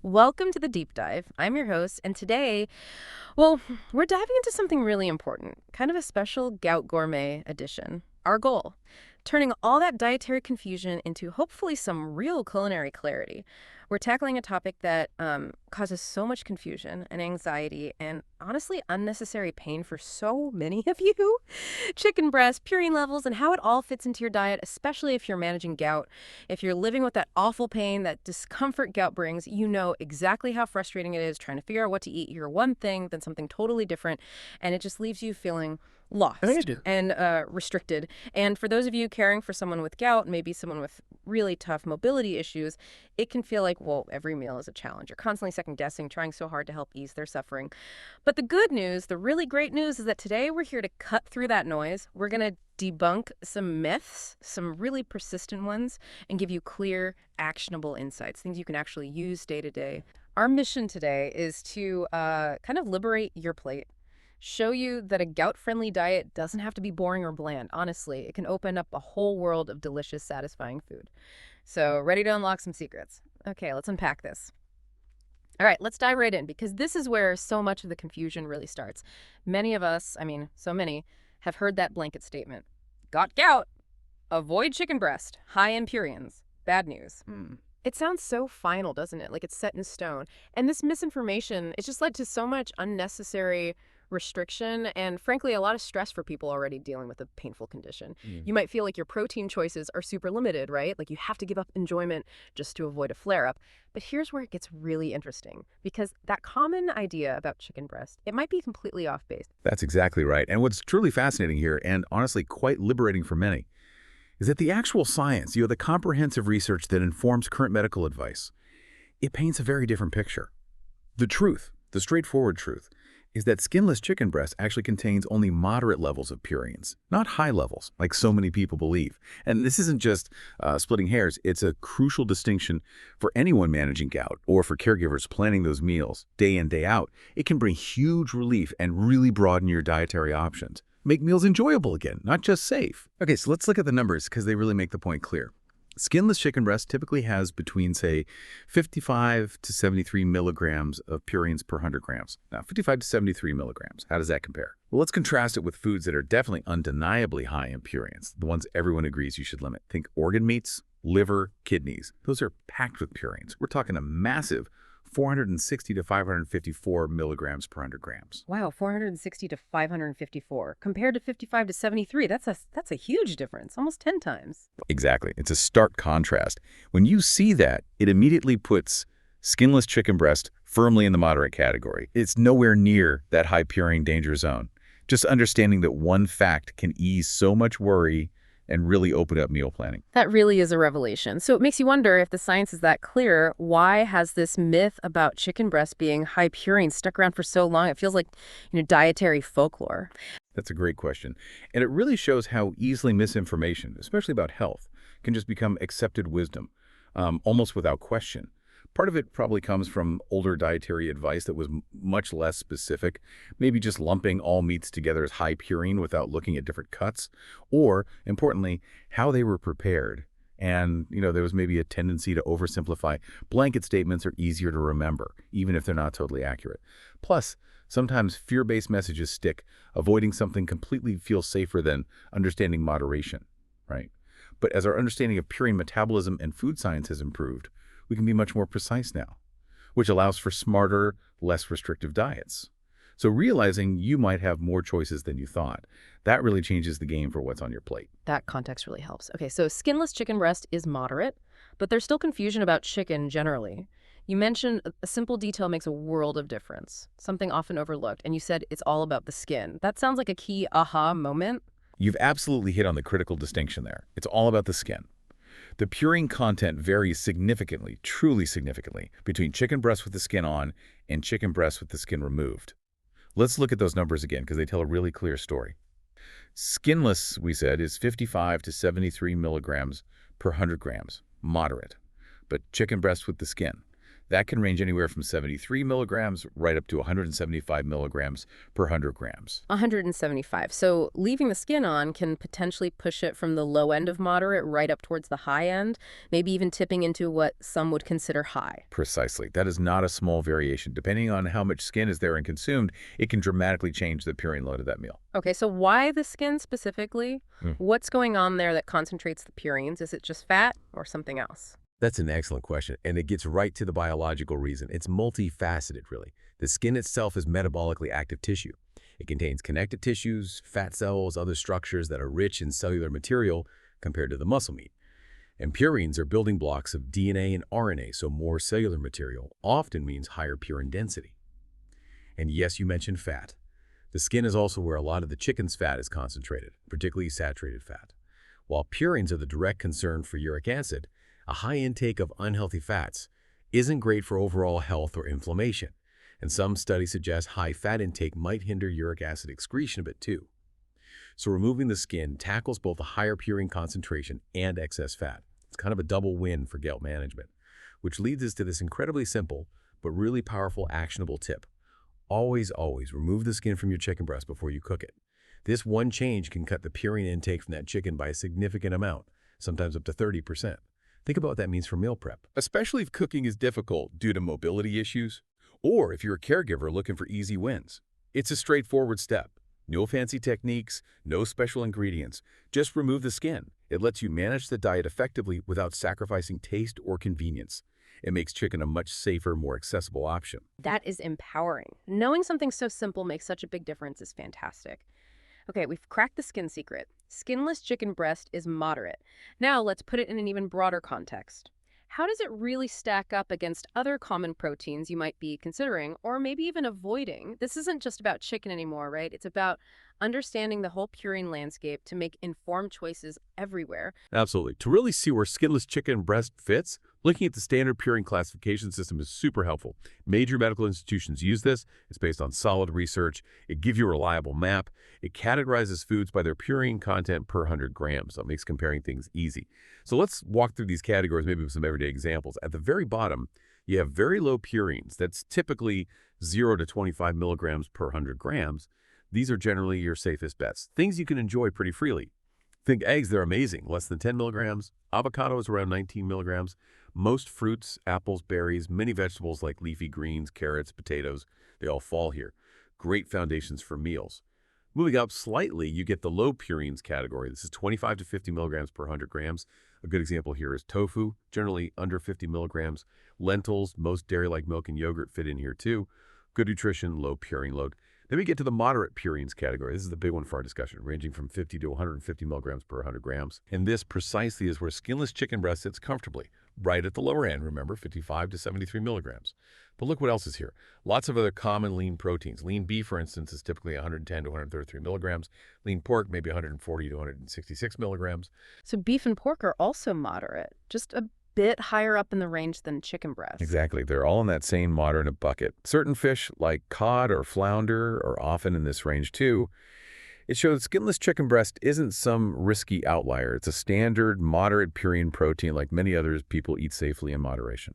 Welcome to the deep dive. I'm your host, and today, well, we're diving into something really important, kind of a special Gout Gourmet edition. Our goal, turning all that dietary confusion into hopefully some real culinary clarity. We're tackling a topic that causes so much confusion and anxiety and honestly unnecessary pain for so many of you. Chicken breast, purine levels, and how it all fits into your diet, especially if you're managing gout. If you're living with that awful pain, that discomfort gout brings, you know exactly how frustrating it is trying to figure out what to eat. You're one thing, then something totally different, and it just leaves you feeling I lost do. and restricted. And for those of you caring for someone with gout, maybe someone with really tough mobility issues, it can feel like, well, every meal is a challenge. You're constantly second guessing, trying so hard to help ease their suffering. But the good news, the really great news, is that today we're here to cut through that noise. We're going to debunk some myths, some really persistent ones, and give you clear, actionable insights, things you can actually use day to day. Our mission today is to kind of liberate your plate, show you that a gout-friendly diet doesn't have to be boring or bland. Honestly, it can open up a whole world of delicious, satisfying food. So, ready to unlock some secrets? Okay, let's unpack this. All right, let's dive right in because this is where so much of the confusion really starts. Many of us, so many, have heard that blanket statement. Got gout? Avoid chicken breast, high in purines. Bad news. It sounds so final, doesn't it? Like it's set in stone. And this misinformation, it's just led to so much unnecessary restriction and frankly a lot of stress for people already dealing with a painful condition. Mm. You might feel like your protein choices are super limited, right? Like you have to give up enjoyment just to avoid a flare-up. But here's where it gets really interesting because that common idea about chicken breast, it might be completely off base. That's exactly right. And what's truly fascinating here, and honestly quite liberating for many, is that the actual science, the comprehensive research that informs current medical advice, it paints a very different picture. The truth, the straightforward truth, is that skinless chicken breast actually contains only moderate levels of purines, not high levels, like so many people believe. And this isn't just splitting hairs, it's a crucial distinction for anyone managing gout or for caregivers planning those meals day in, day out. It can bring huge relief and really broaden your dietary options. Make meals enjoyable again, not just safe. Okay, so let's look at the numbers because they really make the point clear. Skinless chicken breast typically has between, say, 55 to 73 milligrams of purines per 100 grams. Now, 55 to 73 milligrams, how does that compare? Well, let's contrast it with foods that are definitely undeniably high in purines, the ones everyone agrees you should limit. Think organ meats, liver, kidneys. Those are packed with purines. We're talking a massive 460 to 554 milligrams per 100 grams. Wow, 460 to 554 compared to 55 to 73. That's a huge difference, almost 10 times. Exactly. It's a stark contrast. When you see that, it immediately puts skinless chicken breast firmly in the moderate category. It's nowhere near that high purine danger zone. Just understanding that one fact can ease so much worry and really open up meal planning. That really is a revelation. So it makes you wonder if the science is that clear, why has this myth about chicken breast being high purine stuck around for so long? It feels like, dietary folklore. That's a great question. And it really shows how easily misinformation, especially about health, can just become accepted wisdom, almost without question. Part of it probably comes from older dietary advice that was much less specific, maybe just lumping all meats together as high purine without looking at different cuts, or, importantly, how they were prepared. And, there was maybe a tendency to oversimplify. Blanket statements are easier to remember, even if they're not totally accurate. Plus, sometimes fear-based messages stick. Avoiding something completely feels safer than understanding moderation, right? But as our understanding of purine metabolism and food science has improved, we can be much more precise now, which allows for smarter, less restrictive diets. So realizing you might have more choices than you thought, that really changes the game for what's on your plate. That context really helps. Okay, so skinless chicken breast is moderate, but there's still confusion about chicken generally. You mentioned a simple detail makes a world of difference, something often overlooked, and you said it's all about the skin. That sounds like a key aha moment. You've absolutely hit on the critical distinction there. It's all about the skin. The purine content varies significantly, truly significantly, between chicken breast with the skin on and chicken breast with the skin removed. Let's look at those numbers again because they tell a really clear story. Skinless, we said, is 55 to 73 milligrams per 100 grams, moderate. But chicken breast with the skin, That can range anywhere from 73 milligrams right up to 175 milligrams per 100 grams. 175. So leaving the skin on can potentially push it from the low end of moderate right up towards the high end, maybe even tipping into what some would consider high. Precisely. That is not a small variation. Depending on how much skin is there and consumed, it can dramatically change the purine load of that meal. Okay, so why the skin specifically? What's going on there that concentrates the purines? Is it just fat or something else? That's an excellent question, and it gets right to the biological reason. It's multifaceted, really. The skin itself is metabolically active tissue. It contains connective tissues, fat cells, other structures that are rich in cellular material compared to the muscle meat. And purines are building blocks of DNA and RNA, so more cellular material often means higher purine density. And yes, you mentioned fat. The skin is also where a lot of the chicken's fat is concentrated, particularly saturated fat. While purines are the direct concern for uric acid, a high intake of unhealthy fats isn't great for overall health or inflammation, and some studies suggest high fat intake might hinder uric acid excretion a bit too. So removing the skin tackles both a higher purine concentration and excess fat. It's kind of a double win for gout management, which leads us to this incredibly simple but really powerful actionable tip. Always remove the skin from your chicken breast before you cook it. This one change can cut the purine intake from that chicken by a significant amount, sometimes up to 30%. Think about what that means for meal prep. Especially if cooking is difficult due to mobility issues, or if you're a caregiver looking for easy wins. It's a straightforward step. No fancy techniques, no special ingredients. Just remove the skin. It lets you manage the diet effectively without sacrificing taste or convenience. It makes chicken a much safer, more accessible option. That is empowering. Knowing something so simple makes such a big difference is fantastic. Okay, we've cracked the skin secret. Skinless chicken breast is moderate. Now let's put it in an even broader context. How does it really stack up against other common proteins you might be considering or maybe even avoiding? This isn't just about chicken anymore, right? It's about understanding the whole purine landscape to make informed choices everywhere. Absolutely. To really see where skinless chicken breast fits, looking at the standard purine classification system is super helpful. Major medical institutions use this. It's based on solid research. It gives you a reliable map. It categorizes foods by their purine content per 100 grams. So it makes comparing things easy. So let's walk through these categories, maybe with some everyday examples. At the very bottom, you have very low purines. That's typically 0 to 25 milligrams per 100 grams. These are generally your safest bets, things you can enjoy pretty freely. Think eggs, they're amazing, less than 10 milligrams. Avocados around 19 milligrams. Most fruits, apples, berries, many vegetables like leafy greens, carrots, potatoes, they all fall here. Great foundations for meals. Moving up slightly, you get the low purines category. This is 25 to 50 milligrams per 100 grams. A good example here is tofu, generally under 50 milligrams. Lentils, most dairy-like milk and yogurt fit in here too. Good nutrition, low purine load. Then we get to the moderate purines category. This is the big one for our discussion, ranging from 50 to 150 milligrams per 100 grams. And this precisely is where skinless chicken breast sits comfortably, right at the lower end, remember, 55 to 73 milligrams. But look what else is here. Lots of other common lean proteins. Lean beef, for instance, is typically 110 to 133 milligrams. Lean pork, maybe 140 to 166 milligrams. So beef and pork are also moderate, just a bit higher up in the range than chicken breast. Exactly. They're all in that same moderate bucket. Certain fish, like cod or flounder, are often in this range too. It shows skinless chicken breast isn't some risky outlier. It's a standard, moderate purine protein like many others people eat safely in moderation.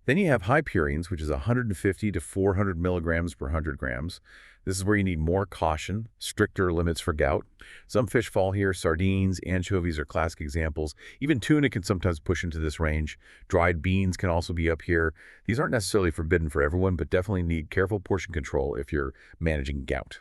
Then you have high purines, which is 150 to 400 milligrams per 100 grams. This is where you need more caution, stricter limits for gout. Some fish fall here. Sardines, anchovies are classic examples. Even tuna can sometimes push into this range. Dried beans can also be up here. These aren't necessarily forbidden for everyone, but definitely need careful portion control if you're managing gout.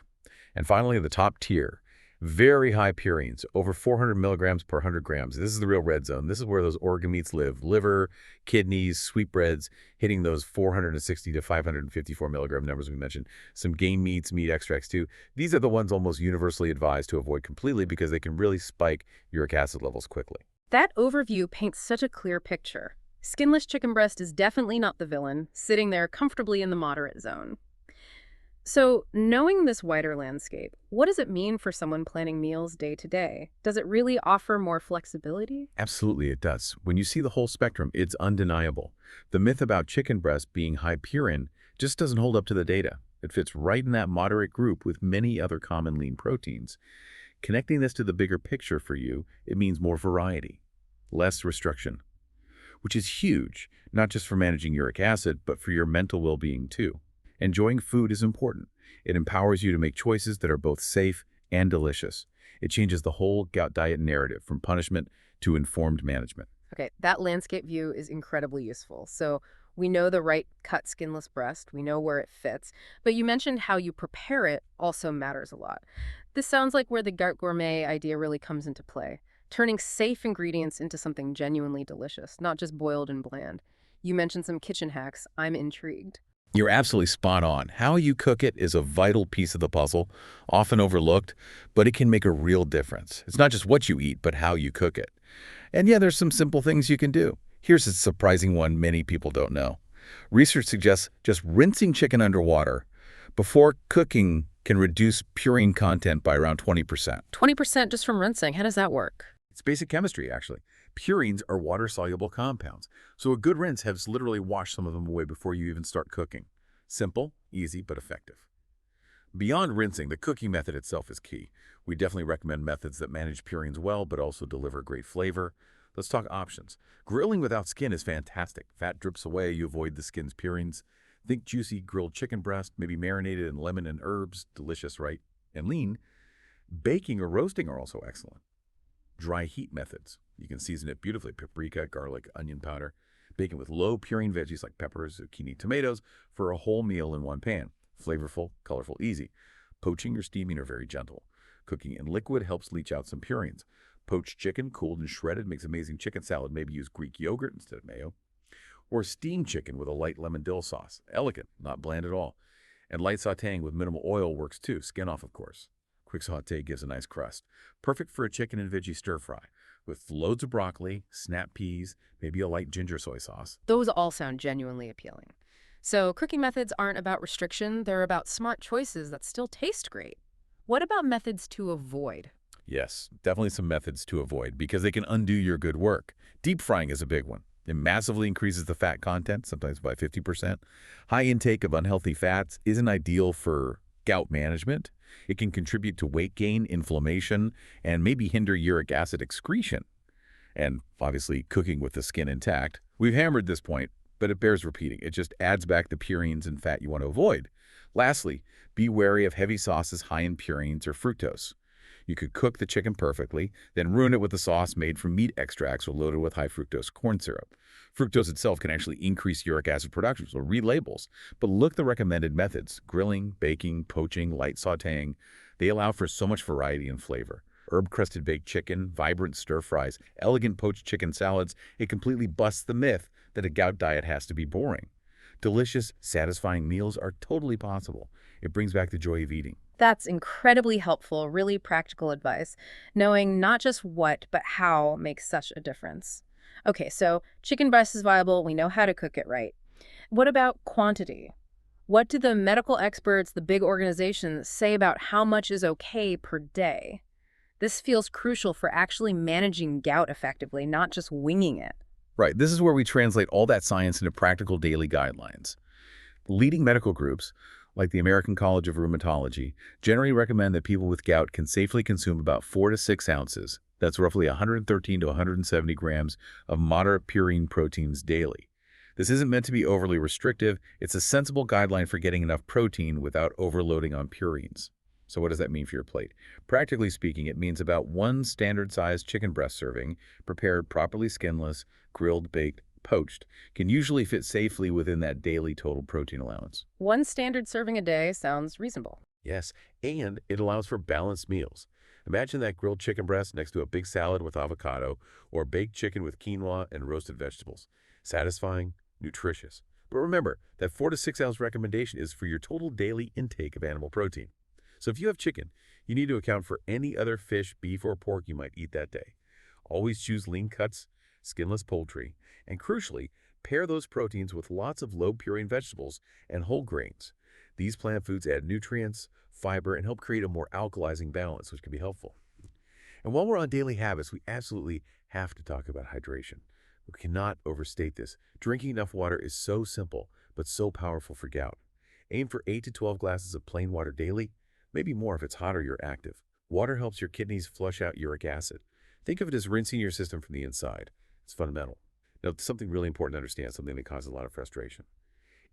And finally, the top tier. Very high purines, over 400 milligrams per 100 grams. This is the real red zone. This is where those organ meats live. Liver, kidneys, sweetbreads, hitting those 460 to 554 milligram numbers we mentioned. Some game meats, meat extracts too. These are the ones almost universally advised to avoid completely because they can really spike uric acid levels quickly. That overview paints such a clear picture. Skinless chicken breast is definitely not the villain, sitting there comfortably in the moderate zone. So, knowing this wider landscape, what does it mean for someone planning meals day to day? Does it really offer more flexibility? Absolutely, it does. When you see the whole spectrum, it's undeniable. The myth about chicken breast being high purine just doesn't hold up to the data. It fits right in that moderate group with many other common lean proteins. Connecting this to the bigger picture for you, it means more variety, less restriction. which is huge, not just for managing uric acid, but for your mental well-being too. Enjoying food is important. It empowers you to make choices that are both safe and delicious. It changes the whole gout diet narrative from punishment to informed management. Okay, that landscape view is incredibly useful. So we know the right cut skinless breast, we know where it fits, but you mentioned how you prepare it also matters a lot. This sounds like where the gout gourmet idea really comes into play, turning safe ingredients into something genuinely delicious, not just boiled and bland. You mentioned some kitchen hacks. I'm intrigued. You're absolutely spot on. How you cook it is a vital piece of the puzzle, often overlooked, but it can make a real difference. It's not just what you eat, but how you cook it. And yeah, there's some simple things you can do. Here's a surprising one many people don't know. Research suggests just rinsing chicken underwater before cooking can reduce purine content by around 20%. 20% just from rinsing. How does that work? It's basic chemistry, actually. Purines are water-soluble compounds, so a good rinse has literally washed some of them away before you even start cooking. Simple, easy, but effective. Beyond rinsing, the cooking method itself is key. We definitely recommend methods that manage purines well, but also deliver great flavor. Let's talk options. Grilling without skin is fantastic. Fat drips away, you avoid the skin's purines. Think juicy grilled chicken breast, maybe marinated in lemon and herbs. Delicious, right? And lean. Baking or roasting are also excellent. Dry heat methods. You can season it beautifully. Paprika, garlic, onion powder. Bake it with low purine veggies like peppers, zucchini, tomatoes for a whole meal in one pan. Flavorful, colorful, easy. Poaching or steaming are very gentle. Cooking in liquid helps leach out some purines. Poached chicken, cooled and shredded, makes amazing chicken salad. Maybe use Greek yogurt instead of mayo. Or steamed chicken with a light lemon dill sauce. Elegant, not bland at all. And light sautéing with minimal oil works too. Skin off, of course. Quick sauté gives a nice crust. Perfect for a chicken and veggie stir-fry. With loads of broccoli, snap peas, maybe a light ginger soy sauce. Those all sound genuinely appealing. So cooking methods aren't about restriction, they're about smart choices that still taste great. What about methods to avoid? Yes, definitely some methods to avoid because they can undo your good work. Deep frying is a big one. It massively increases the fat content, sometimes by 50%. High intake of unhealthy fats isn't ideal for gout management. It can contribute to weight gain, inflammation, and maybe hinder uric acid excretion. And obviously, cooking with the skin intact. We've hammered this point, but it bears repeating. It just adds back the purines and fat you want to avoid. Lastly, be wary of heavy sauces high in purines or fructose. You could cook the chicken perfectly, then ruin it with a sauce made from meat extracts or loaded with high fructose corn syrup. Fructose itself can actually increase uric acid production, so read labels. But look the recommended methods: grilling, baking, poaching, light sautéing. They allow for so much variety and flavor. Herb-crusted baked chicken, vibrant stir-fries, elegant poached chicken salads. It completely busts the myth that a gout diet has to be boring. Delicious, satisfying meals are totally possible. It brings back the joy of eating. That's incredibly helpful, really practical advice. Knowing not just what, but how makes such a difference. Okay, so chicken breast is viable. We know how to cook it right. What about quantity? What do the medical experts, the big organizations, say about how much is okay per day? This feels crucial for actually managing gout effectively, not just winging it. Right, this is where we translate all that science into practical daily guidelines. Leading medical groups, like the American College of Rheumatology, generally recommend that people with gout can safely consume about 4 to 6 ounces. That's roughly 113 to 170 grams of moderate purine proteins daily. This isn't meant to be overly restrictive. It's a sensible guideline for getting enough protein without overloading on purines. So what does that mean for your plate? Practically speaking, it means about 1 standard-sized chicken breast serving, prepared properly skinless, grilled, baked, poached, can usually fit safely within that daily total protein allowance. 1 standard serving a day sounds reasonable. Yes, and it allows for balanced meals. Imagine that grilled chicken breast next to a big salad with avocado or baked chicken with quinoa and roasted vegetables. Satisfying, nutritious. But remember, that 4 to 6 ounce recommendation is for your total daily intake of animal protein. So if you have chicken, you need to account for any other fish, beef, or pork you might eat that day. Always choose lean cuts, skinless poultry, and crucially, pair those proteins with lots of low purine vegetables and whole grains. These plant foods add nutrients, fiber, and help create a more alkalizing balance, which can be helpful. And while we're on daily habits, we absolutely have to talk about hydration. We cannot overstate this. Drinking enough water is so simple, but so powerful for gout. Aim for 8 to 12 glasses of plain water daily, maybe more if it's hot or you're active. Water helps your kidneys flush out uric acid. Think of it as rinsing your system from the inside. It's fundamental. Now, something really important to understand, something that causes a lot of frustration.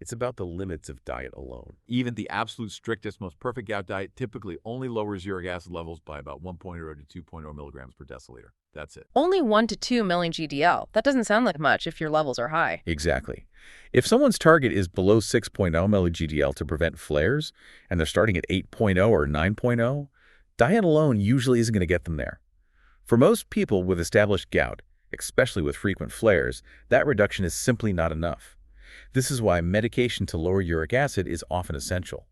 It's about the limits of diet alone. Even the absolute strictest, most perfect gout diet typically only lowers uric acid levels by about 1.0 to 2.0 milligrams per deciliter. That's it. Only 1 to 2 milling GDL. That doesn't sound like much if your levels are high. Exactly. If someone's target is below 6.0 milli-GDL to prevent flares, and they're starting at 8.0 or 9.0, diet alone usually isn't going to get them there. For most people with established gout, especially with frequent flares, that reduction is simply not enough. This is why medication to lower uric acid is often essential.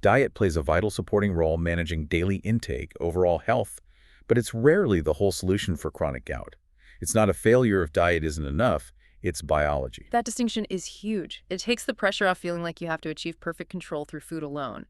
Diet plays a vital supporting role managing daily intake, overall health, but it's rarely the whole solution for chronic gout. It's not a failure if diet isn't enough, it's biology. That distinction is huge. It takes the pressure off feeling like you have to achieve perfect control through food alone.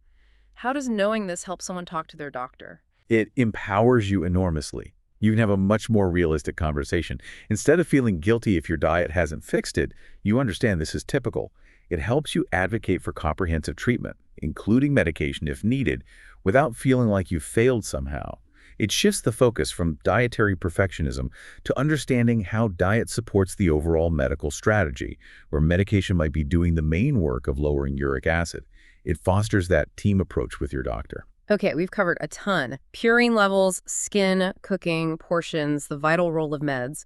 How does knowing this help someone talk to their doctor? It empowers you enormously. You can have a much more realistic conversation. Instead of feeling guilty if your diet hasn't fixed it, you understand this is typical. It helps you advocate for comprehensive treatment, including medication if needed, without feeling like you failed somehow. It shifts the focus from dietary perfectionism to understanding how diet supports the overall medical strategy, where medication might be doing the main work of lowering uric acid. It fosters that team approach with your doctor. Okay, we've covered a ton. Purine levels, skin, cooking, portions, the vital role of meds.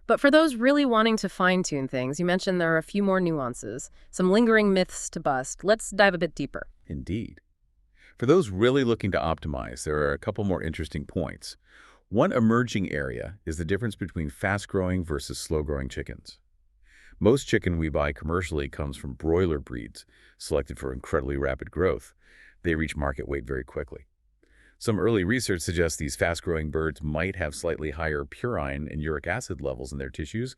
But for those really wanting to fine-tune things, you mentioned there are a few more nuances, some lingering myths to bust. Let's dive a bit deeper. Indeed. For those really looking to optimize, there are a couple more interesting points. One emerging area is the difference between fast-growing versus slow-growing chickens. Most chicken we buy commercially comes from broiler breeds, selected for incredibly rapid growth. They reach market weight very quickly. Some early research suggests these fast-growing birds might have slightly higher purine and uric acid levels in their tissues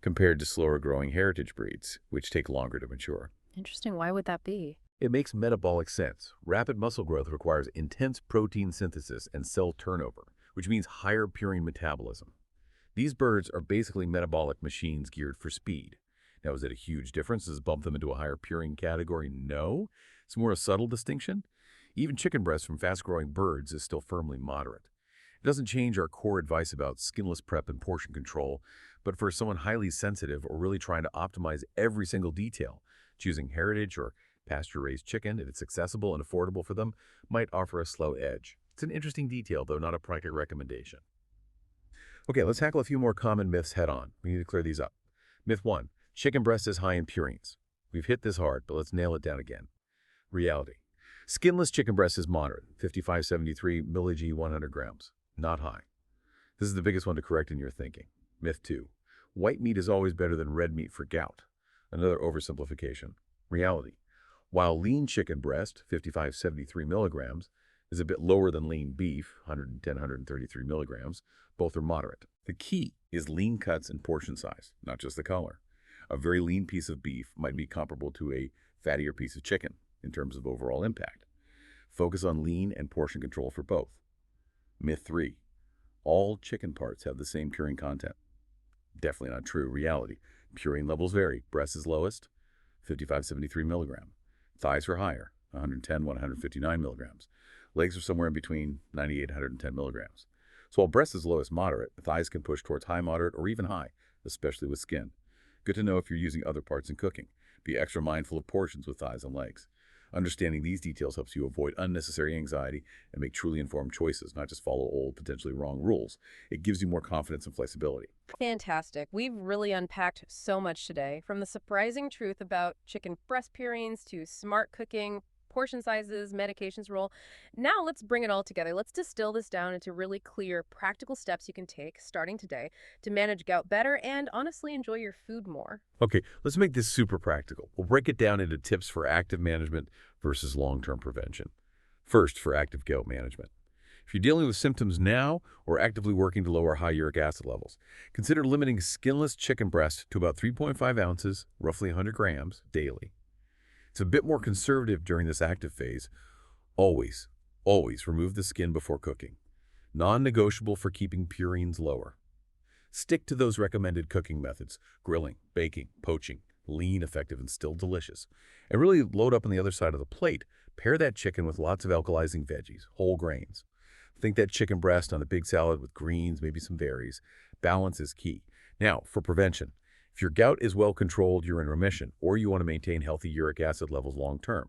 compared to slower-growing heritage breeds, which take longer to mature. Interesting. Why would that be? It makes metabolic sense. Rapid muscle growth requires intense protein synthesis and cell turnover, which means higher purine metabolism. These birds are basically metabolic machines geared for speed. Now, is it a huge difference? Does it bump them into a higher purine category? No. It's more a subtle distinction. Even chicken breast from fast-growing birds is still firmly moderate. It doesn't change our core advice about skinless prep and portion control, but for someone highly sensitive or really trying to optimize every single detail, choosing heritage or pasture-raised chicken, if it's accessible and affordable for them, might offer a slow edge. It's an interesting detail, though not a practical recommendation. Okay, let's tackle a few more common myths head-on. We need to clear these up. Myth 1. Chicken breast is high in purines. We've hit this hard, but let's nail it down again. Reality. Skinless chicken breast is moderate, 5573 millig 100 grams. Not high. This is the biggest one to correct in your thinking. Myth 2. White meat is always better than red meat for gout. Another oversimplification. Reality. While lean chicken breast, 5573 milligrams, is a bit lower than lean beef, 133 milligrams, both are moderate. The key is lean cuts and portion size, not just the color. A very lean piece of beef might be comparable to a fattier piece of chicken in terms of overall impact. Focus on lean and portion control for both. Myth 3. All chicken parts have the same purine content. Definitely not true. Reality. Purine levels vary. Breast is lowest, 5573 milligram. Thighs are higher, 110-159 milligrams. Legs are somewhere in between 98-110 milligrams. So while breast is lowest moderate, thighs can push towards high moderate or even high, especially with skin. Good to know if you're using other parts in cooking. Be extra mindful of portions with thighs and legs. Understanding these details helps you avoid unnecessary anxiety and make truly informed choices, not just follow old, potentially wrong rules. It gives you more confidence and flexibility. Fantastic. We've really unpacked so much today, from the surprising truth about chicken breast purines to smart cooking, portion sizes, medications role. Now let's bring it all together. Let's distill this down into really clear, practical steps you can take starting today to manage gout better and honestly enjoy your food more. Okay, let's make this super practical. We'll break it down into tips for active management versus long-term prevention. First, for active gout management. If you're dealing with symptoms now or actively working to lower high uric acid levels, consider limiting skinless chicken breast to about 3.5 ounces, roughly 100 grams, daily. It's a bit more conservative during this active phase. Always remove the skin before cooking. Non-negotiable for keeping purines lower. Stick to those recommended cooking methods: grilling, baking, poaching, lean, effective, and still delicious. And really load up on the other side of the plate. Pair that chicken with lots of alkalizing veggies, whole grains. Think that chicken breast on a big salad with greens, maybe some berries. Balance is key. Now, for prevention. If your gout is well controlled, you're in remission, or you want to maintain healthy uric acid levels long term.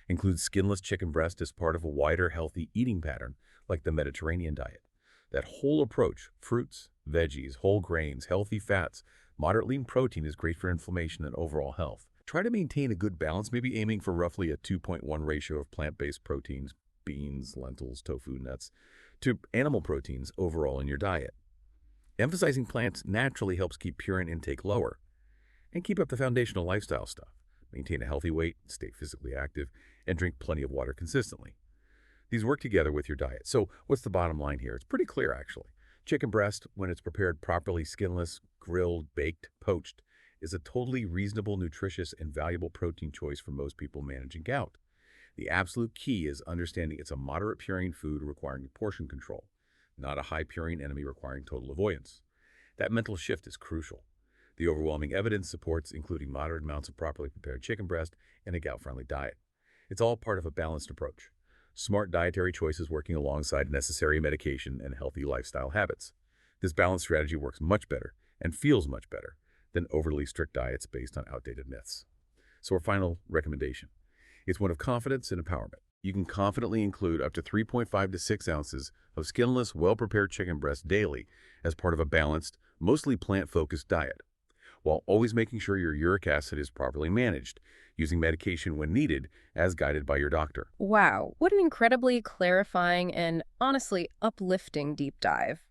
Include skinless chicken breast as part of a wider healthy eating pattern, like the Mediterranean diet. That whole approach, fruits, veggies, whole grains, healthy fats, moderate lean protein is great for inflammation and overall health. Try to maintain a good balance, maybe aiming for roughly a 2.1 ratio of plant-based proteins, beans, lentils, tofu, nuts, to animal proteins overall in your diet. Emphasizing plants naturally helps keep purine intake lower and keep up the foundational lifestyle stuff. Maintain a healthy weight, stay physically active, and drink plenty of water consistently. These work together with your diet. So what's the bottom line here? It's pretty clear, actually. Chicken breast, when it's prepared properly, skinless, grilled, baked, poached, is a totally reasonable, nutritious, and valuable protein choice for most people managing gout. The absolute key is understanding it's a moderate purine food requiring portion control, not a high purine enemy requiring total avoidance. That mental shift is crucial. The overwhelming evidence supports including moderate amounts of properly prepared chicken breast and a gout-friendly diet. It's all part of a balanced approach. Smart dietary choices working alongside necessary medication and healthy lifestyle habits. This balanced strategy works much better and feels much better than overly strict diets based on outdated myths. So our final recommendation. It's one of confidence and empowerment. You can confidently include up to 3.5 to 6 ounces of skinless, well-prepared chicken breast daily as part of a balanced, mostly plant-focused diet, while always making sure your uric acid is properly managed, using medication when needed as guided by your doctor. Wow, what an incredibly clarifying and honestly uplifting deep dive.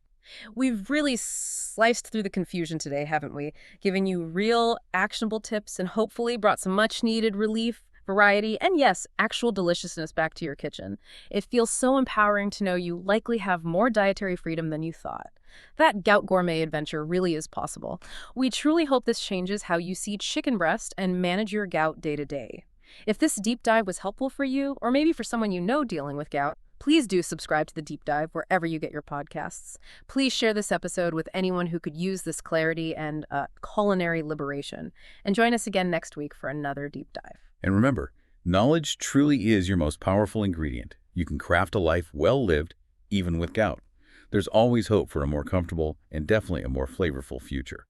We've really sliced through the confusion today, haven't we? Giving you real, actionable tips and hopefully brought some much-needed relief, variety, and yes, actual deliciousness back to your kitchen. It feels so empowering to know you likely have more dietary freedom than you thought. That gout gourmet adventure really is possible. We truly hope this changes how you see chicken breast and manage your gout day to day. If this deep dive was helpful for you, or maybe for someone you know dealing with gout, please do subscribe to the deep dive wherever you get your podcasts. Please share this episode with anyone who could use this clarity and culinary liberation. And join us again next week for another deep dive. And remember, knowledge truly is your most powerful ingredient. You can craft a life well lived, even with gout. There's always hope for a more comfortable and definitely a more flavorful future.